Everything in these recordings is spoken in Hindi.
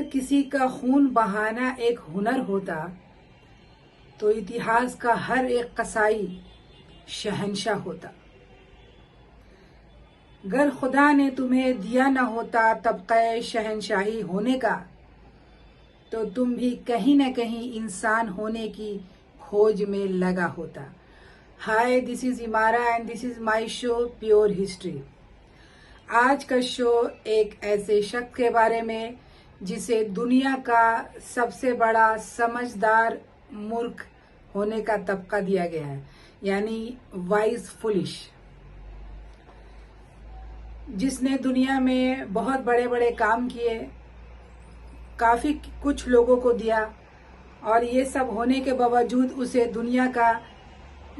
किसी का खून बहाना एक हुनर होता तो इतिहास का हर एक कसाई शहंशाह होता। अगर खुदा ने तुम्हें दिया न होता तबक़े शहंशाही होने का तो तुम भी कहीं न कहीं इंसान होने की खोज में लगा होता। Hi, this is Imara and this is my show pure history. आज का शो एक ऐसे शख्स के बारे में जिसे दुनिया का सबसे बड़ा समझदार मूर्ख होने का तबका दिया गया है, यानी वाइज फुलिश, जिसने दुनिया में बहुत बड़े बड़े काम किए, काफी कुछ लोगों को दिया, और ये सब होने के बावजूद उसे दुनिया का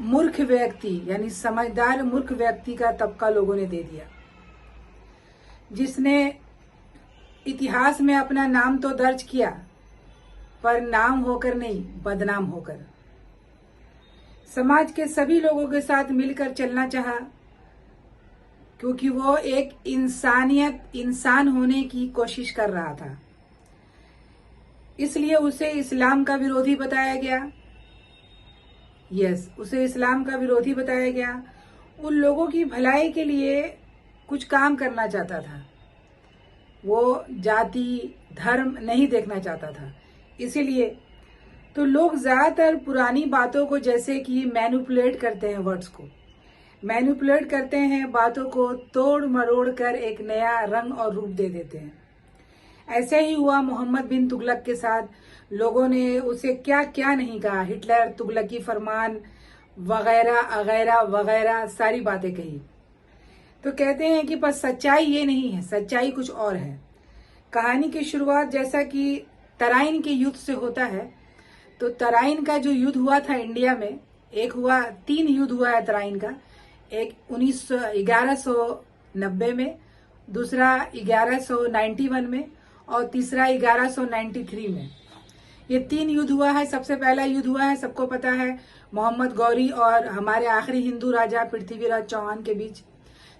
मूर्ख व्यक्ति यानी समझदार मूर्ख व्यक्ति का तबका लोगों ने दे दिया, जिसने इतिहास में अपना नाम तो दर्ज किया पर नाम होकर नहीं, बदनाम होकर। समाज के सभी लोगों के साथ मिलकर चलना चाहा, क्योंकि वो एक इंसान होने की कोशिश कर रहा था। इसलिए उसे इस्लाम का विरोधी बताया गया। उसे इस्लाम का विरोधी बताया गया। उन लोगों की भलाई के लिए कुछ काम करना चाहता था। वो जाति धर्म नहीं देखना चाहता था। इसीलिए तो लोग ज्यादातर पुरानी बातों को जैसे कि मैनिपुलेट करते हैं, वर्ड्स को मैनिपुलेट करते हैं, बातों को तोड़ मरोड़ कर एक नया रंग और रूप दे देते हैं। ऐसे ही हुआ मोहम्मद बिन तुगलक के साथ। लोगों ने उसे क्या क्या नहीं कहा, हिटलर, तुगलकी फरमान वगैरह वगैरह वगैरह सारी बातें कही। तो कहते हैं कि बस सच्चाई ये नहीं है, सच्चाई कुछ और है। कहानी की शुरुआत जैसा कि तराइन के युद्ध से होता है। तो तराइन का जो युद्ध हुआ था इंडिया में, तीन युद्ध हुआ है तराइन का। एक 1190 में, दूसरा 1191 में और तीसरा 1193 में। ये तीन युद्ध हुआ है। सबसे पहला युद्ध हुआ है, सबको पता है, मोहम्मद गौरी और हमारे आखिरी हिंदू राजा पृथ्वीराज चौहान के बीच,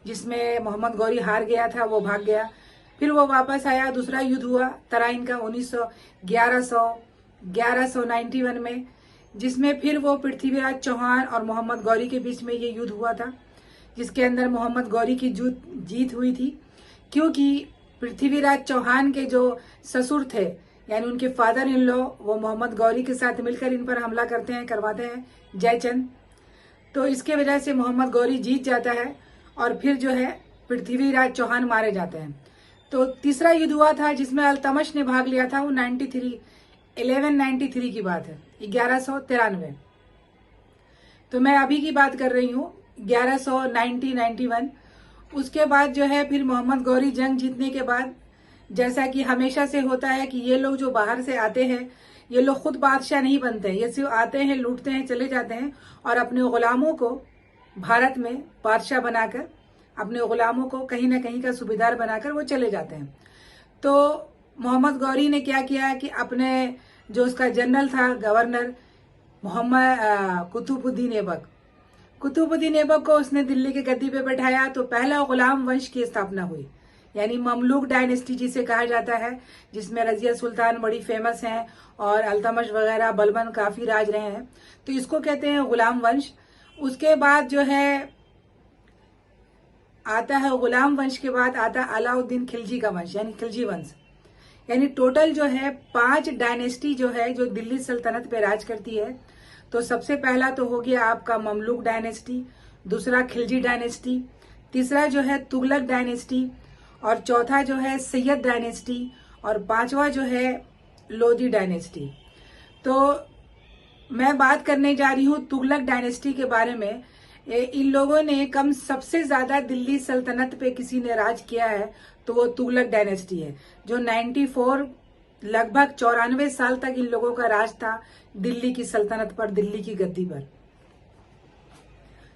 जिसमें मोहम्मद गौरी हार गया था, वो भाग गया, फिर वो वापस आया। दूसरा युद्ध हुआ तराइन का 1191 में, जिसमें फिर वो पृथ्वीराज चौहान और मोहम्मद गौरी के बीच में ये युद्ध हुआ था, जिसके अंदर मोहम्मद गौरी की जीत हुई थी, क्योंकि पृथ्वीराज चौहान के जो ससुर थे यानी उनके फादर इन लॉ, वो मोहम्मद गौरी के साथ मिलकर इन पर हमला करवाते हैं, जयचंद। तो इसके वजह से मोहम्मद गौरी जीत जाता है और फिर जो है पृथ्वीराज चौहान मारे जाते हैं। तो तीसरा युद्ध हुआ था जिसमें अल्तमश ने भाग लिया था, वो 1193 की बात है, 1193। तो मैं अभी की बात कर रही हूँ, 1191। उसके बाद जो है फिर मोहम्मद गौरी जंग जीतने के बाद, जैसा कि हमेशा से होता है कि ये लोग जो बाहर से आते हैं, ये लोग खुद बादशाह नहीं बनते, ये सिर्फ आते हैं, लूटते हैं, चले जाते हैं और अपने गुलामों को भारत में बादशाह बनाकर, अपने गुलामों को कहीं ना कहीं का सूबेदार बनाकर वो चले जाते हैं। तो मोहम्मद गौरी ने क्या किया कि अपने जो उसका जनरल था, गवर्नर मोहम्मद कुतुबुद्दीन ऐबक को उसने दिल्ली की गद्दी पे बैठाया। तो पहला गुलाम वंश की स्थापना हुई, यानी ममलूक डायनेस्टी जिसे कहा जाता है, जिसमें रजिया सुल्तान बड़ी फेमस हैं और अल्तमश वगैरह बलबन काफी राज रहे हैं। तो इसको कहते हैं गुलाम वंश। उसके बाद जो है आता है गुलाम वंश के बाद आता है अलाउद्दीन खिलजी का वंश, यानी खिलजी वंश। यानी टोटल जो है 5 डायनेस्टी जो है जो दिल्ली सल्तनत पे राज करती है। तो सबसे पहला तो हो गया आपका ममलूक डायनेस्टी, दूसरा खिलजी डायनेस्टी, तीसरा जो है तुगलक डायनेस्टी, और चौथा जो है सैयद डायनेस्टी, और पांचवा जो है लोधी डायनेस्टी। तो मैं बात करने जा रही हूँ तुगलक डायनेस्टी के बारे में। इन लोगों ने सबसे ज्यादा दिल्ली सल्तनत पे किसी ने राज किया है तो वो तुगलक डायनेस्टी है, जो 94 लगभग 94 साल तक इन लोगों का राज था दिल्ली की सल्तनत पर, दिल्ली की गद्दी पर।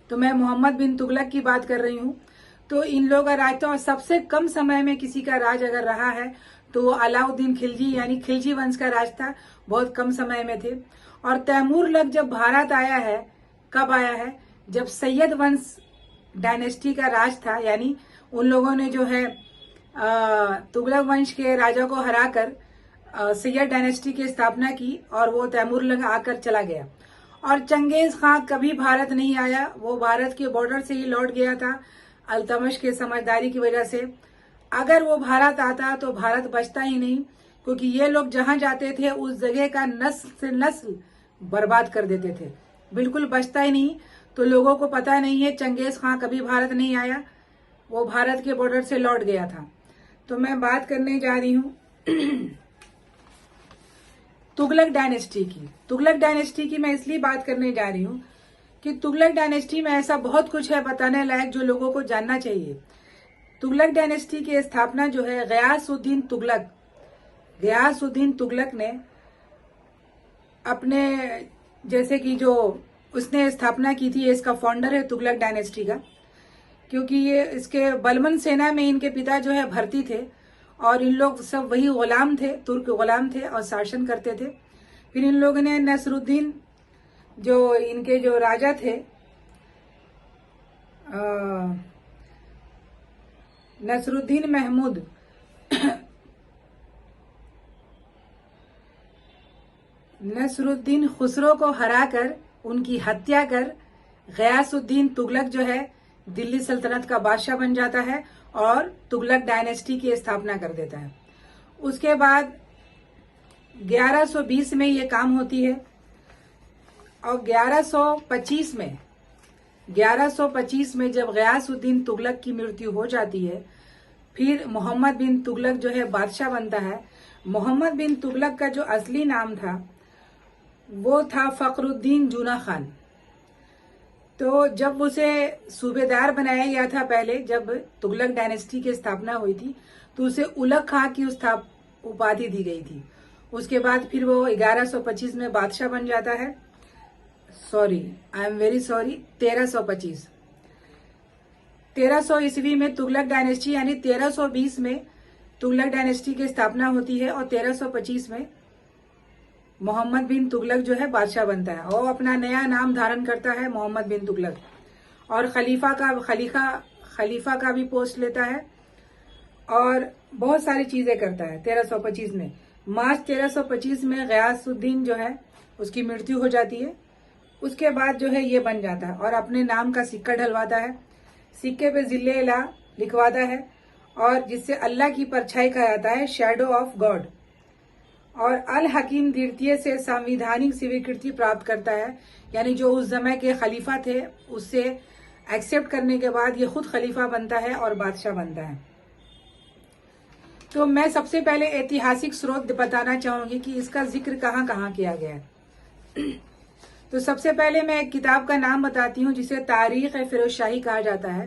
तो मैं मोहम्मद बिन तुगलक की बात कर रही हूँ। तो इन लोगों का राज था, और सबसे कम समय में किसी का राज अगर रहा है तो वो अलाउद्दीन खिलजी यानी खिलजी वंश का राज था, बहुत कम समय में थे। और तैमूर लग जब भारत आया है, कब आया है, जब सैयद वंश डायनेस्टी का राज था, यानी उन लोगों ने जो है तुगलक वंश के राजा को हराकर सैयद डायनेस्टी की स्थापना की और वो तैमूर आकर चला गया। और चंगेज खां कभी भारत नहीं आया, वो भारत के बॉर्डर से ही लौट गया था अल्तमश के समझदारी की वजह से। अगर वो भारत आता तो भारत बचता ही नहीं, क्योंकि ये लोग जहां जाते थे उस जगह का नस्ल से नस्ल बर्बाद कर देते थे, बिल्कुल बचता ही नहीं। तो लोगों को पता नहीं है चंगेज खां कभी भारत नहीं आया, वो भारत के बॉर्डर से लौट गया था। तो मैं बात करने जा रही हूँ तुगलक डायनेस्टी की। तुगलक डायनेस्टी की मैं इसलिए बात करने जा रही हूँ कि तुगलक डायनेस्टी में ऐसा बहुत कुछ है बताने लायक जो लोगों को जानना चाहिए। तुगलक डायनेस्टी की स्थापना जो है गयासुद्दीन तुगलक ने अपने, जैसे कि जो उसने स्थापना की थी, इसका फाउंडर है तुगलक डायनेस्टी का, क्योंकि ये इसके बलबन सेना में इनके पिता जो है भर्ती थे और इन लोग सब वही गुलाम थे, तुर्क गुलाम थे और शासन करते थे। फिर इन लोगों ने नसरुद्दीन, जो इनके जो राजा थे, नसरुद्दीन महमूद नसरुद्दीन खुसरो को हराकर उनकी हत्या कर गयासुद्दीन तुगलक जो है दिल्ली सल्तनत का बादशाह बन जाता है और तुगलक डायनेस्टी की स्थापना कर देता है। उसके बाद 1120 में ये काम होती है और 1125 में जब गयासुद्दीन तुगलक की मृत्यु हो जाती है, फिर मोहम्मद बिन तुगलक जो है बादशाह बनता है। मोहम्मद बिन तुगलक का जो असली नाम था वो था फखरुद्दीन जूना खान। तो जब उसे सूबेदार बनाया गया था, पहले जब तुगलक डायनेस्टी की स्थापना हुई थी, तो उसे उलग खां की उपाधि दी गई थी। उसके बाद फिर वो 1125 में बादशाह बन जाता है। आई एम वेरी सॉरी, 1300 ईस्वी में तुगलक डायनेस्टी, यानी 1320 में तुगलक डायनेस्टी की स्थापना होती है और 1325 में मोहम्मद बिन तुगलक जो है बादशाह बनता है और अपना नया नाम धारण करता है मोहम्मद बिन तुगलक, और खलीफा का भी पोस्ट लेता है और बहुत सारी चीजें करता है। 1325 में मार्च 1325 में गयासुद्दीन जो है उसकी मृत्यु हो जाती है। उसके बाद जो है ये बन जाता है और अपने नाम का सिक्का ढलवाता है, सिक्के पे जिले ला लिखवाता है और जिससे अल्लाह की परछाई कहा जाता है, शैडो ऑफ गॉड। और अल हकीम द्वितीय से संवैधानिक स्वीकृति प्राप्त करता है, यानी जो उस समय के खलीफा थे उससे एक्सेप्ट करने के बाद ये खुद खलीफा बनता है और बादशाह बनता है। तो मैं सबसे पहले ऐतिहासिक स्रोत बताना चाहूंगी कि इसका जिक्र कहाँ कहाँ किया गया है। तो सबसे पहले मैं एक किताब का नाम बताती हूँ जिसे तारीख फिरोज शाही कहा जाता है।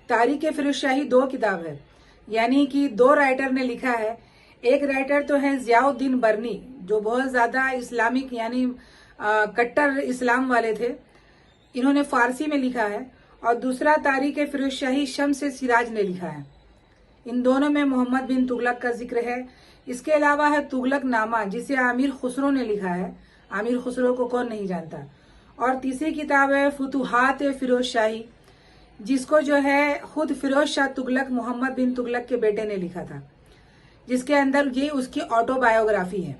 तारीख फिरोज शाही 2 किताब है, यानी कि 2 राइटर ने लिखा है। एक राइटर तो है जियाउद्दीन बरनी, जो बहुत ज्यादा इस्लामिक यानी कट्टर इस्लाम वाले थे, इन्होंने फारसी में लिखा है। और दूसरा तारीख फिरोज शाही शम्स सिराज ने लिखा है। इन दोनों में मोहम्मद बिन तुगलक का जिक्र है। इसके अलावा है तुगलक नामा, जिसे आमिर खुसरो ने लिखा है। आमिर खुसरो को कौन नहीं जानता। और तीसरी किताब है फुतुहात फिरोज शाही, जिसको जो है खुद फिरोज शाह तुगलक मोहम्मद बिन तुगलक के बेटे ने लिखा था, जिसके अंदर ये उसकी ऑटोबायोग्राफी है।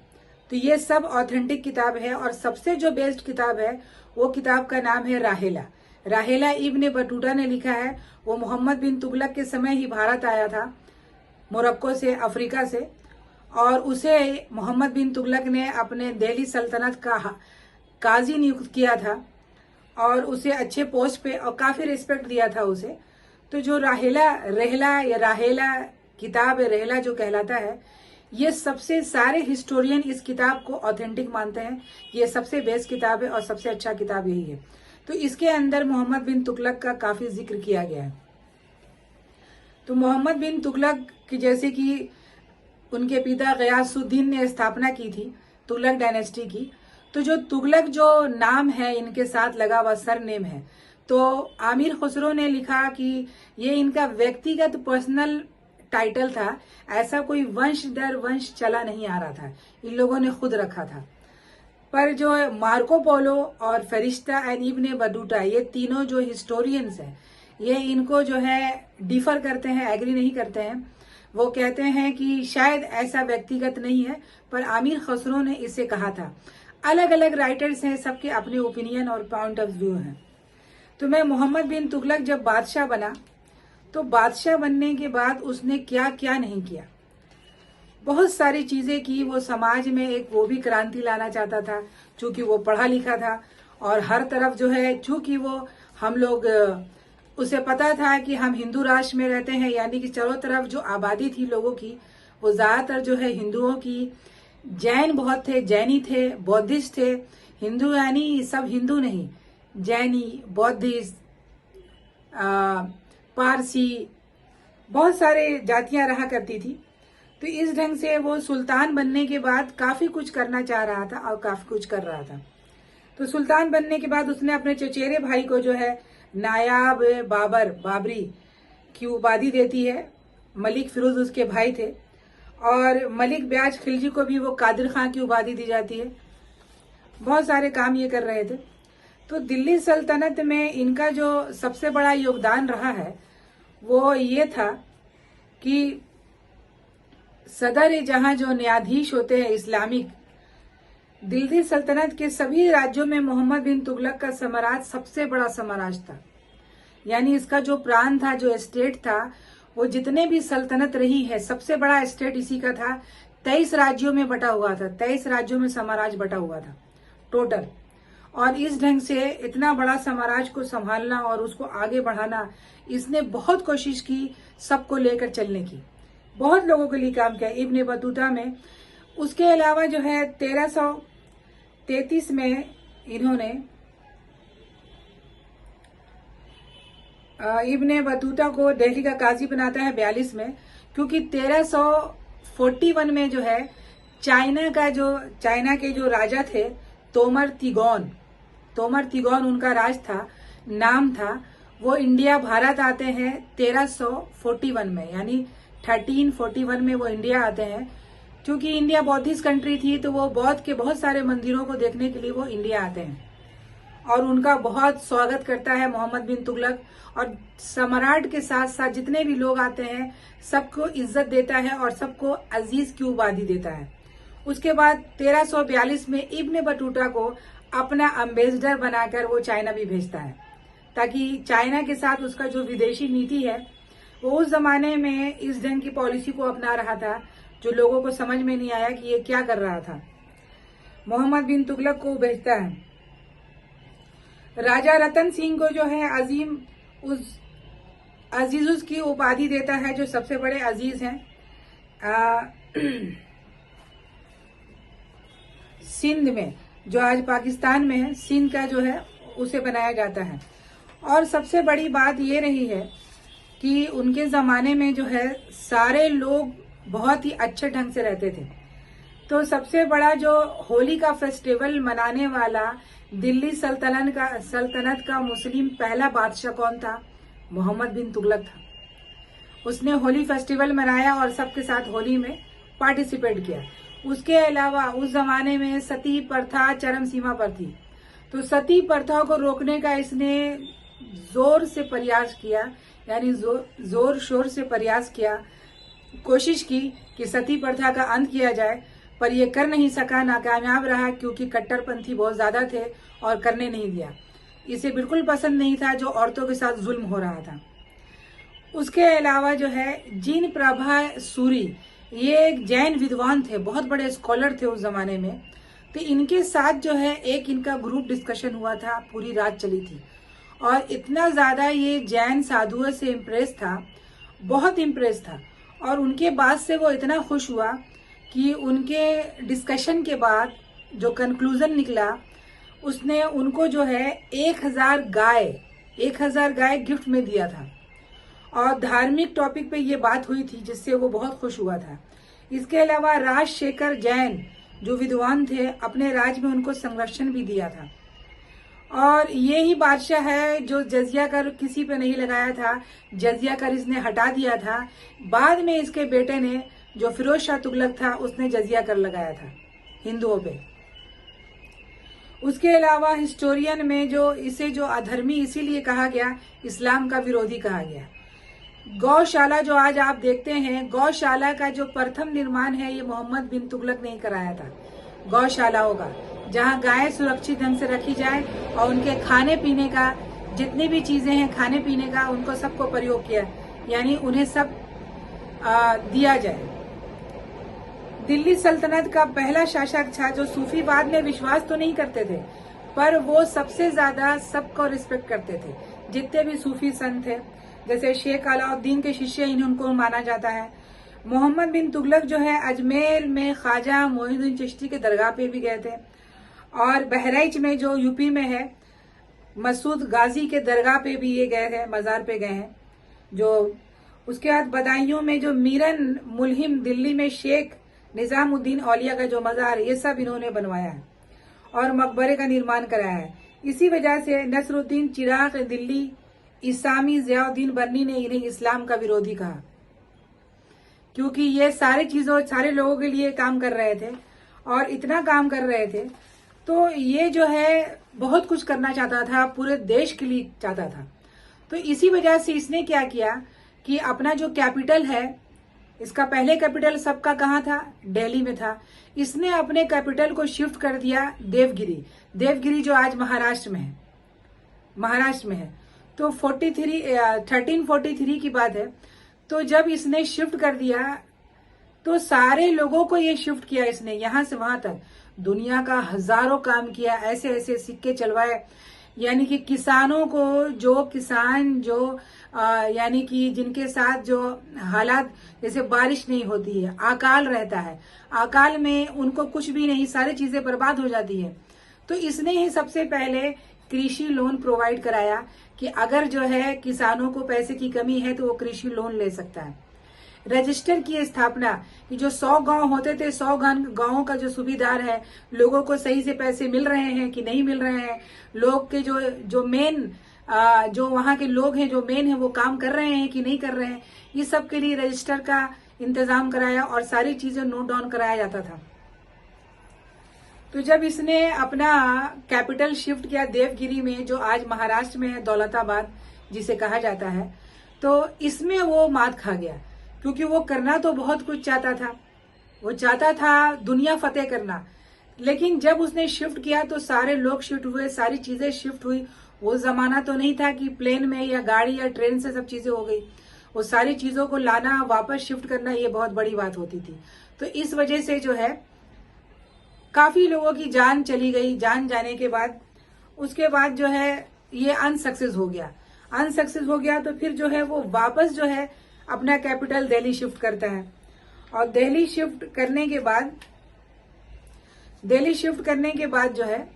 तो ये सब ऑथेंटिक किताब है। और सबसे जो बेस्ट किताब है वो किताब का नाम है राहेला इब्ने बटूटा ने लिखा है। वो मोहम्मद बिन तुगलक के समय ही भारत आया था, मोरक्को से, अफ्रीका से, और उसे मोहम्मद बिन तुगलक ने अपने दिल्ली सल्तनत का काजी नियुक्त किया था और उसे अच्छे पोस्ट पे और काफी रिस्पेक्ट दिया था उसे। तो जो राहेला किताब रहला जो कहलाता है, ये सबसे सारे हिस्टोरियन इस किताब को ऑथेंटिक मानते हैं। ये सबसे बेस्ट किताब है और सबसे अच्छा किताब यही है। तो इसके अंदर मोहम्मद बिन तुगलक का काफी जिक्र किया गया है। तो मोहम्मद बिन तुगलक की, जैसे कि उनके पिता गयासुद्दीन ने स्थापना की थी तुगलक डायनेस्टी की, तो जो तुगलक जो नाम है इनके साथ लगा हुआ सरनेम है। तो आमिर खुसरो ने लिखा कि ये इनका व्यक्तिगत पर्सनल टाइटल था, ऐसा कोई वंश दर वंश चला नहीं आ रहा था, इन लोगों ने खुद रखा था। पर जो मार्को पोलो और फरिश्ता एंड इब्ने बटूटा, ये तीनों जो हिस्टोरियंस हैं, ये इनको जो है डिफर करते हैं, एग्री नहीं करते हैं। वो कहते हैं कि शायद ऐसा व्यक्तिगत नहीं है, पर आमिर खसरो ने इसे कहा था। अलग अलग राइटर्स हैं, सबके अपने ओपिनियन और पॉइंट ऑफ व्यू हैं। तो मैं मोहम्मद बिन तुगलक जब बादशाह बना, तो बादशाह बनने के बाद उसने क्या क्या नहीं किया, बहुत सारी चीजें की। वो समाज में एक वो भी क्रांति लाना चाहता था, चूंकि वो पढ़ा लिखा था और हर तरफ जो है, चूंकि वो हम लोग उसे पता था कि हम हिंदू राष्ट्र में रहते हैं, यानी कि चारों तरफ जो आबादी थी लोगों की वो ज्यादातर जो है हिंदुओं की। जैन बहुत थे, जैनी थे, बौद्धिस्ट थे। हिंदू यानी सब हिंदू नहीं, जैनी, बौद्धिस्ट, पारसी, बहुत सारे जातियां रहा करती थी। तो इस ढंग से वो सुल्तान बनने के बाद काफी कुछ करना चाह रहा था और काफी कुछ कर रहा था। तो सुल्तान बनने के बाद उसने अपने चचेरे भाई को जो है नायाब बाबरी की उपाधि देती है। मलिक फिरोज उसके भाई थे, और मलिक ब्याज खिलजी को भी वो कादिर खां की उपाधि दी जाती है। बहुत सारे काम ये कर रहे थे। तो दिल्ली सल्तनत में इनका जो सबसे बड़ा योगदान रहा है वो ये था कि सदर जहां जो न्यायाधीश होते हैं इस्लामिक, दिल्ली सल्तनत के सभी राज्यों में मोहम्मद बिन तुगलक का साम्राज्य सबसे बड़ा साम्राज्य था। यानी इसका जो प्रांत था, जो स्टेट था, वो जितने भी सल्तनत रही है सबसे बड़ा स्टेट इसी का था। 23 राज्यों में बटा हुआ था, 23 राज्यों में साम्राज्य बटा हुआ था टोटल। और इस ढंग से इतना बड़ा साम्राज्य को संभालना और उसको आगे बढ़ाना, इसने बहुत कोशिश की सबको लेकर चलने की, बहुत लोगों के लिए काम किया इब्ने बतूता में। उसके अलावा जो है 1333 में इन्होंने इब्ने बतूता को दिल्ली का काजी बनाता है 42 में, क्योंकि 1341 में जो है चाइना के जो राजा थे तोमर तिगोन उनका राज था, नाम था। वो इंडिया भारत आते हैं 1341 में, यानी 1341 में वो इंडिया आते हैं। क्योंकि इंडिया बौद्धिस्ट कंट्री थी, तो वो बौद्ध के बहुत सारे मंदिरों को देखने के लिए वो इंडिया आते हैं, और उनका बहुत स्वागत करता है मोहम्मद बिन तुगलक। और सम्राट के साथ साथ जितने भी लोग आते हैं सबको इज्जत देता है और सबको अजीज की उपाधि देता है। उसके बाद 1342 में इब्ने बतूता को अपना एम्बेसडर बनाकर वो चाइना भी भेजता है, ताकि चाइना के साथ उसका जो विदेशी नीति है वो उस जमाने में इस ढंग की पॉलिसी को अपना रहा था, जो लोगों को समझ में नहीं आया कि ये क्या कर रहा था। मोहम्मद बिन तुगलक को भेजता है। राजा रतन सिंह को जो है अजीजुस की उपाधि देता है, जो सबसे बड़े अजीज हैं। सिंध में, जो आज पाकिस्तान में है, सिंध का जो है उसे बनाया जाता है। और सबसे बड़ी बात ये रही है कि उनके जमाने में जो है सारे लोग बहुत ही अच्छे ढंग से रहते थे। तो सबसे बड़ा जो होली का फेस्टिवल मनाने वाला दिल्ली सल्तनत का मुस्लिम पहला बादशाह कौन था? मोहम्मद बिन तुगलक था। उसने होली फेस्टिवल मनाया और सबके साथ होली में पार्टिसिपेट किया। उसके अलावा उस जमाने में सती प्रथा चरम सीमा पर थी, तो सती प्रथा को रोकने का इसने जोर से प्रयास किया, यानी जोर शोर से प्रयास किया, कोशिश की कि सती प्रथा का अंत किया जाए, पर यह कर नहीं सका, नाकामयाब रहा, क्योंकि कट्टरपंथी बहुत ज्यादा थे और करने नहीं दिया। इसे बिल्कुल पसंद नहीं था जो औरतों के साथ जुल्म हो रहा था। उसके अलावा जो है जीन प्रभा सूरी, ये एक जैन विद्वान थे, बहुत बड़े स्कॉलर थे उस जमाने में। तो इनके साथ जो है एक इनका ग्रुप डिस्कशन हुआ था, पूरी रात चली थी, और इतना ज्यादा ये जैन साधुओं से इम्प्रेस था, बहुत इम्प्रेस था। और उनके बाद से वो इतना खुश हुआ कि उनके डिस्कशन के बाद जो कंक्लूजन निकला, उसने उनको जो है 1000 गाय गिफ्ट में दिया था। और धार्मिक टॉपिक पे ये बात हुई थी, जिससे वो बहुत खुश हुआ था। इसके अलावा राजशेखर जैन जो विद्वान थे, अपने राज्य में उनको संरक्षण भी दिया था। और ये ही बादशाह है जो जजिया कर किसी पे नहीं लगाया था, जजिया कर इसने हटा दिया था। बाद में इसके बेटे ने, जो फिरोज शाह तुगलक था, उसने जजिया कर लगाया था हिंदुओं पे। उसके अलावा हिस्टोरियन में जो इसे जो अधर्मी इसीलिए कहा गया, इस्लाम का विरोधी कहा गया। गौशाला जो आज आप देखते हैं, गौशाला का जो प्रथम निर्माण है ये मोहम्मद बिन तुगलक ने ही कराया था। गौशालाओं का, जहां गायें सुरक्षित ढंग से रखी जाए और उनके खाने पीने का, जितनी भी चीजें हैं खाने पीने का, उनको सबको प्रयोग किया, यानी उन्हें सब दिया जाए। दिल्ली सल्तनत का पहला शासक था जो सूफीवाद में विश्वास तो नहीं करते थे, पर वो सबसे ज्यादा सबको रिस्पेक्ट करते थे। जितने भी सूफी संत थे, जैसे शेख अलाउद्दीन के शिष्य इनको माना जाता है। मोहम्मद बिन तुगलक जो है अजमेर में ख्वाजा मोइनुद्दीन चिश्ती के दरगाह पे भी गए थे, और बहराइच में जो यूपी में है मसूद गाजी के दरगाह पे भी ये गए हैं, मजार पे गए हैं। जो उसके बाद बदायूं में जो मीरन मुलहिम, दिल्ली में शेख निजामुद्दीन औलिया का जो मजार, ये सब इन्होंने बनवाया है और मकबरे का निर्माण कराया है। इसी वजह से नसरुद्दीन चिराग दिल्ली इस्लामी ज़ियाउद्दीन बर्नी ने इन्हें इस्लाम का विरोधी कहा, क्योंकि ये सारे लोगों के लिए काम कर रहे थे और इतना काम कर रहे थे, तो ये जो है बहुत कुछ करना चाहता था, पूरे देश के लिए चाहता था। तो इसी वजह से इसने क्या किया कि अपना जो कैपिटल है, इसका पहले कैपिटल सबका कहाँ था, दिल्ली में था। इसने अपने कैपिटल को शिफ्ट कर दिया देवगिरी जो आज महाराष्ट्र में है। तो 1343 की बात है। तो जब इसने शिफ्ट कर दिया तो सारे लोगों को ये शिफ्ट किया इसने, यहां से वहां तक दुनिया का हजारों काम किया, ऐसे ऐसे सिक्के चलवाए, यानी कि किसानों को, जो किसान जो यानी कि जिनके साथ जो हालात, जैसे बारिश नहीं होती है, अकाल रहता है, अकाल में उनको कुछ भी नहीं, सारी चीजें बर्बाद हो जाती है, तो इसने ही सबसे पहले कृषि लोन प्रोवाइड कराया कि अगर जो है किसानों को पैसे की कमी है तो वो कृषि लोन ले सकता है। रजिस्टर की स्थापना कि जो 100 गांव होते थे, 100 गांवों का जो सूबेदार है, लोगों को सही से पैसे मिल रहे हैं कि नहीं मिल रहे हैं, लोग के जो मेन जो वहां के लोग हैं जो मेन है वो काम कर रहे हैं कि नहीं कर रहे हैं, ये सब के लिए रजिस्टर का इंतजाम कराया और सारी चीजें नोट डाउन कराया जाता था। तो जब इसने अपना कैपिटल शिफ्ट किया देवगिरी में, जो आज महाराष्ट्र में है, दौलताबाद जिसे कहा जाता है, तो इसमें वो मात खा गया, क्योंकि वो करना तो बहुत कुछ चाहता था, वो चाहता था दुनिया फतेह करना, लेकिन जब उसने शिफ्ट किया तो सारे लोग शिफ्ट हुए, सारी चीजें शिफ्ट हुई। वो जमाना तो नहीं था कि प्लेन में या गाड़ी या ट्रेन से सब चीजें हो गई, वो सारी चीजों को लाना, वापस शिफ्ट करना, ये बहुत बड़ी बात होती थी। तो इस वजह से जो है काफी लोगों की जान चली गई। जान जाने के बाद उसके बाद जो है ये अनसक्सेस हो गया। तो फिर जो है वो वापस जो है अपना कैपिटल दिल्ली शिफ्ट करता है, और दिल्ली शिफ्ट करने के बाद जो है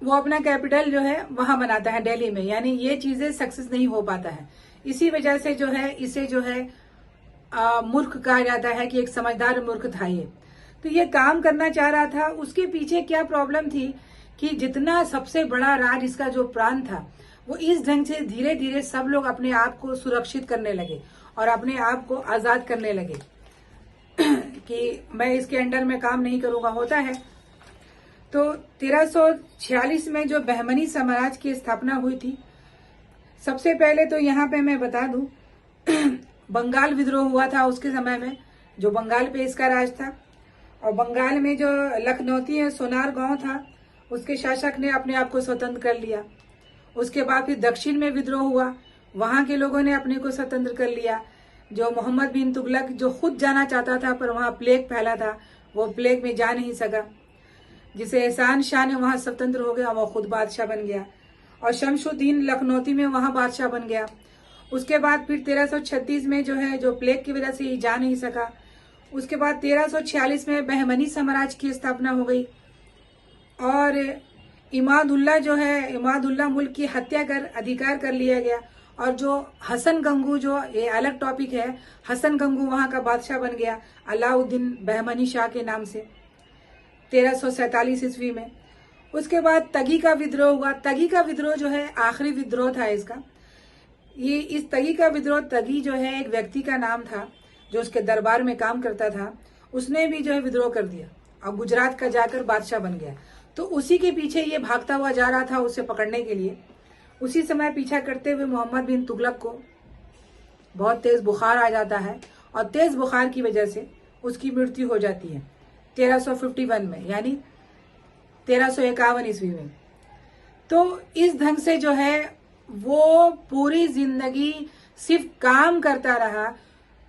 वो अपना कैपिटल जो है वहां बनाता है दिल्ली में, यानी ये चीजें सक्सेस नहीं हो पाता है। इसी वजह से जो है इसे जो है मूर्ख कहा जाता है कि एक समझदार मूर्ख था ये। तो ये काम करना चाह रहा था। उसके पीछे क्या प्रॉब्लम थी कि जितना सबसे बड़ा राज इसका जो प्रांत था, वो इस ढंग से धीरे धीरे सब लोग अपने आप को सुरक्षित करने लगे और अपने आप को आजाद करने लगे कि मैं इसके अंडर में काम नहीं करूंगा, होता है। तो 1346 में जो बहमनी साम्राज्य की स्थापना हुई थी, सबसे पहले तो यहाँ पे मैं बता दूं बंगाल विद्रोह हुआ था उसके समय में, जो बंगाल पे इसका राज था, और बंगाल में जो लखनौती है सोनार गांव था, उसके शासक ने अपने आप को स्वतंत्र कर लिया। उसके बाद फिर दक्षिण में विद्रोह हुआ, वहां के लोगों ने अपने को स्वतंत्र कर लिया। जो मोहम्मद बिन तुगलक जो खुद जाना चाहता था, पर वहां प्लेग फैला था, वो प्लेग में जा नहीं सका, जिसे एहसान शाह ने वहां स्वतंत्र हो गया, वो खुद बादशाह बन गया, और शमशुद्दीन लखनौती में वहां बादशाह बन गया। उसके बाद फिर 1336 में जो है, जो प्लेग की वजह से ये जा नहीं सका, उसके बाद 1346 में बहमनी साम्राज्य की स्थापना हो गई, और इमादुल्ला जो है, इमादुल्ला मुल्क की हत्या कर अधिकार कर लिया गया, और जो हसन गंगू, जो ये अलग टॉपिक है, हसन गंगू वहां का बादशाह बन गया अलाउद्दीन बहमनी शाह के नाम से 1347 ईस्वी में। उसके बाद तगी का विद्रोह हुआ। तगी का विद्रोह जो है आखिरी विद्रोह था इसका। ये इस तगी का विद्रोह, तगी जो है एक व्यक्ति का नाम था जो उसके दरबार में काम करता था, उसने भी जो है विद्रोह कर दिया और गुजरात का जाकर बादशाह बन गया। तो उसी के पीछे ये भागता हुआ जा रहा था उसे पकड़ने के लिए, उसी समय पीछा करते हुए मोहम्मद बिन तुगलक को बहुत तेज बुखार आ जाता है और तेज बुखार की वजह से उसकी मृत्यु हो जाती है 1351 में, यानी 1351 ईस्वी में। तो इस ढंग से जो है वो पूरी जिंदगी सिर्फ काम करता रहा,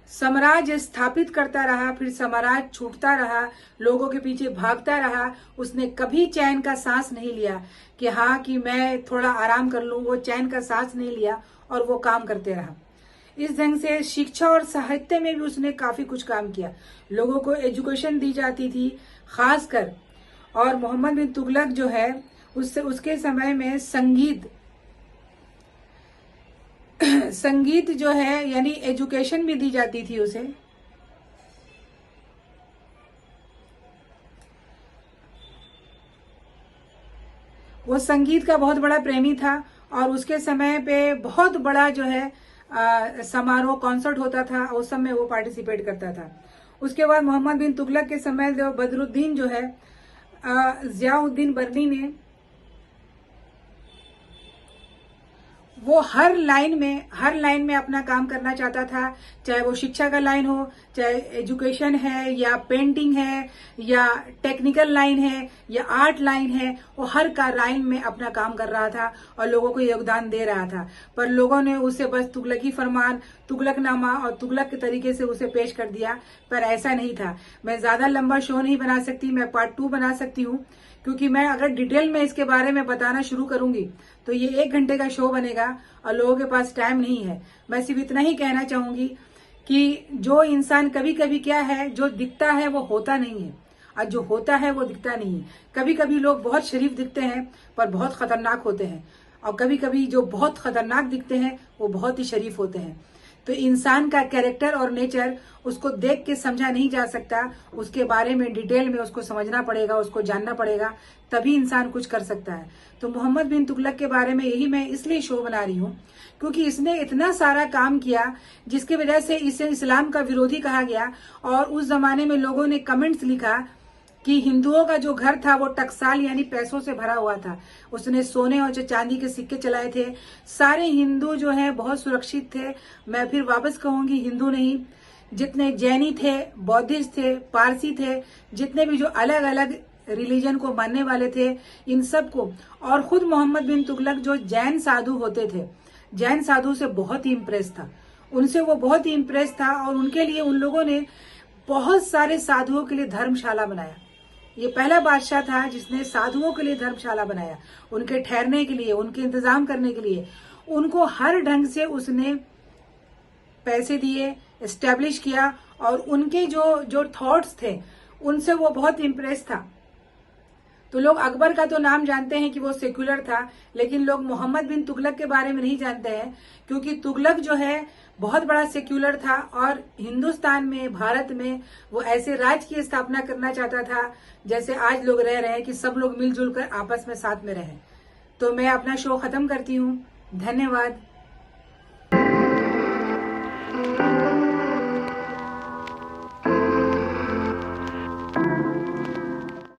साम्राज्य स्थापित करता रहा, फिर साम्राज्य छूटता रहा, लोगों के पीछे भागता रहा। उसने कभी चैन का सांस नहीं लिया कि हाँ कि मैं थोड़ा आराम कर लूं, वो चैन का सांस नहीं लिया और वो काम करते रहा। इस ढंग से शिक्षा और साहित्य में भी उसने काफी कुछ काम किया। लोगों को एजुकेशन दी जाती थी खासकर, और मोहम्मद बिन तुगलक जो है उसके समय में संगीत जो है यानी एजुकेशन भी दी जाती थी उसे। वो संगीत का बहुत बड़ा प्रेमी था और उसके समय पे बहुत बड़ा जो है समारोह कॉन्सर्ट होता था, उस समय वो पार्टिसिपेट करता था। उसके बाद मोहम्मद बिन तुगलक के समय जो बदरुद्दीन जो है ज़ियाउद्दीन बर्नी ने वो हर लाइन में अपना काम करना चाहता था, चाहे वो शिक्षा का लाइन हो, चाहे एजुकेशन है या पेंटिंग है या टेक्निकल लाइन है या आर्ट लाइन है, वो हर का लाइन में अपना काम कर रहा था और लोगों को योगदान दे रहा था। पर लोगों ने उसे बस तुगलकी फरमान, तुगलकनामा और तुगलक के तरीके से उसे पेश कर दिया, पर ऐसा नहीं था। मैं ज्यादा लंबा शो नहीं बना सकती, मैं पार्ट 2 बना सकती हूँ, क्योंकि मैं अगर डिटेल में इसके बारे में बताना शुरू करूंगी तो ये 1 घंटे का शो बनेगा और लोगों के पास टाइम नहीं है। मैं सिर्फ इतना ही कहना चाहूंगी कि जो इंसान कभी कभी क्या है, जो दिखता है वो होता नहीं है और जो होता है वो दिखता नहीं है। कभी कभी लोग बहुत शरीफ दिखते हैं पर बहुत खतरनाक होते हैं, और कभी कभी जो बहुत खतरनाक दिखते हैं वो बहुत ही शरीफ होते हैं। तो इंसान का कैरेक्टर और नेचर उसको देख के समझा नहीं जा सकता, उसके बारे में डिटेल में उसको समझना पड़ेगा, उसको जानना पड़ेगा, तभी इंसान कुछ कर सकता है। तो मोहम्मद बिन तुगलक के बारे में यही मैं इसलिए शो बना रही हूँ क्योंकि इसने इतना सारा काम किया जिसकी वजह से इसे इस्लाम का विरोधी कहा गया। और उस जमाने में लोगों ने कमेंट्स लिखा कि हिंदुओं का जो घर था वो टकसाल यानी पैसों से भरा हुआ था। उसने सोने और चांदी के सिक्के चलाए थे। सारे हिंदू जो है बहुत सुरक्षित थे। मैं फिर वापस कहूंगी, हिंदू नहीं, जितने जैनी थे, बौद्धिस्ट थे, पारसी थे, जितने भी जो अलग अलग रिलीजन को मानने वाले थे, इन सब को, और खुद मोहम्मद बिन तुगलक जो जैन साधु होते थे, जैन साधु से बहुत ही इम्प्रेस था, उनसे वो बहुत ही इम्प्रेस था। और उनके लिए उन लोगों ने बहुत सारे साधुओं के लिए धर्मशाला बनाया। ये पहला बादशाह था जिसने साधुओं के लिए धर्मशाला बनाया, उनके ठहरने के लिए, उनके इंतजाम करने के लिए। उनको हर ढंग से उसने पैसे दिए, एस्टेब्लिश किया, और उनके जो थॉट्स थे उनसे वो बहुत इम्प्रेस था। तो लोग अकबर का तो नाम जानते हैं कि वो सेक्युलर था, लेकिन लोग मोहम्मद बिन तुगलक के बारे में नहीं जानते हैं, क्योंकि तुगलक जो है बहुत बड़ा सेक्युलर था और हिंदुस्तान में, भारत में वो ऐसे राज्य की स्थापना करना चाहता था जैसे आज लोग रह रहे हैं, कि सब लोग मिलजुल कर आपस में साथ में रहें। तो मैं अपना शो खत्म करती हूँ। धन्यवाद।